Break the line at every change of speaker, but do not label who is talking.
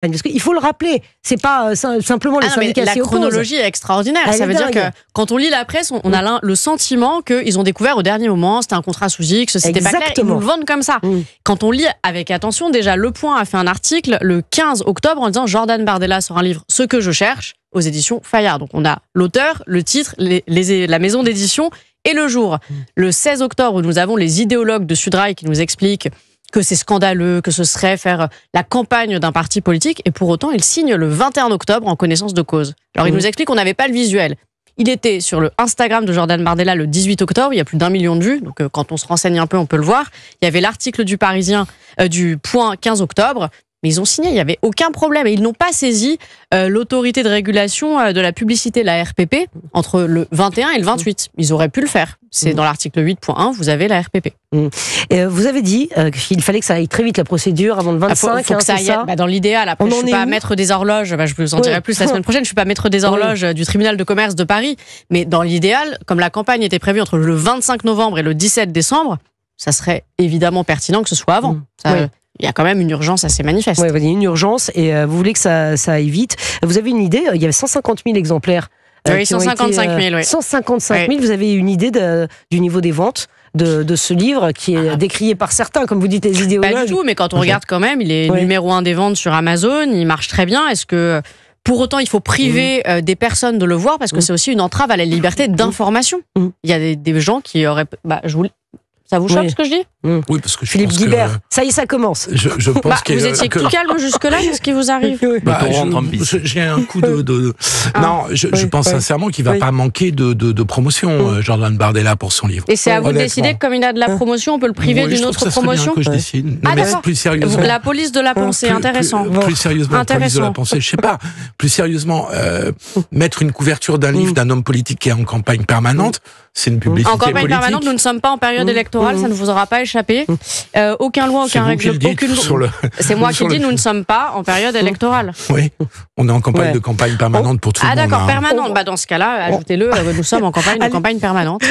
Parce qu'il faut le rappeler, c'est pas simplement les syndicats
La chronologie est extraordinaire. Ça veut dire que quand on lit la presse, on a le sentiment qu'ils ont découvert au dernier moment, c'était un contrat sous X, c'était pas clair, ils nous le vendent comme ça. Quand on lit avec attention, déjà Le Point a fait un article le 15 octobre en disant Jordan Bardella sort un livre, Ce que je cherche, aux éditions Fayard. Donc on a l'auteur, le titre, la maison d'édition et le jour. Le 16 octobre, nous avons les idéologues de Sudrail qui nous expliquent que c'est scandaleux, que ce serait faire la campagne d'un parti politique, et pour autant, il signe le 21 octobre en connaissance de cause. Alors, il nous explique qu'on n'avait pas le visuel. Il était sur le Instagram de Jordan Bardella le 18 octobre, il y a plus d'1 million de vues, donc quand on se renseigne un peu, on peut le voir. Il y avait l'article du Parisien, du Point 15 octobre, mais ils ont signé, il n'y avait aucun problème. Et ils n'ont pas saisi l'autorité de régulation de la publicité, la RPP, entre le 21 et le 28. Ils auraient pu le faire. C'est dans l'article 8.1, vous avez la RPP.
Et vous avez dit qu'il fallait que ça aille très vite, la procédure, avant le 25.
Faut que ça aille, dans l'idéal. Après, je ne suis pas maître des horloges, je vous en dirai plus la semaine prochaine, je ne suis pas maître des horloges du tribunal de commerce de Paris. Mais dans l'idéal, comme la campagne était prévue entre le 25 novembre et le 17 décembre, ça serait évidemment pertinent que ce soit avant. Il y a quand même une urgence assez manifeste.
Oui, il y a une urgence et vous voulez que ça aille vite. Vous avez une idée, il y avait 150 000 exemplaires.
Oui, 155 000. Oui.
155 000, vous avez une idée du niveau des ventes de ce livre qui est décrié par certains, comme vous dites, les idéologues.
Pas du tout, mais quand on regarde quand même, il est numéro 1 des ventes sur Amazon, il marche très bien. Est-ce que pour autant il faut priver des personnes de le voir, parce que c'est aussi une entrave à la liberté d'information. Il y a des gens qui auraient... Ça vous choque ce que je dis?
Oui, parce que
Philippe Guibert, ça y est, ça commence.
Je pense
vous étiez tout calme jusque-là, qu'est-ce qui vous arrive?
J'ai un coup de... Non, je pense sincèrement qu'il ne va pas manquer de promotion, Jordan Bardella, pour son livre.
Et c'est à vous de décider que comme il a de la promotion, on peut le priver d'une autre promotion?
Que je décide.
Ah,
mais plus sérieusement...
La police de la pensée, intéressant.
Plus sérieusement, la police de la pensée, je sais pas. Plus sérieusement, mettre une couverture d'un livre d'un homme politique qui est en campagne permanente, c'est une publicité politique.
En campagne permanente, nous ne sommes pas en période électorale, ça ne vous aura pas échappé. Aucun loi, aucun règlement. C'est moi qui dis, nous ne sommes pas en période électorale.
Oui, on est en campagne de campagne permanente pour tout le monde.
Ah d'accord, permanente. Dans ce cas-là, ajoutez-le, nous sommes en campagne permanente.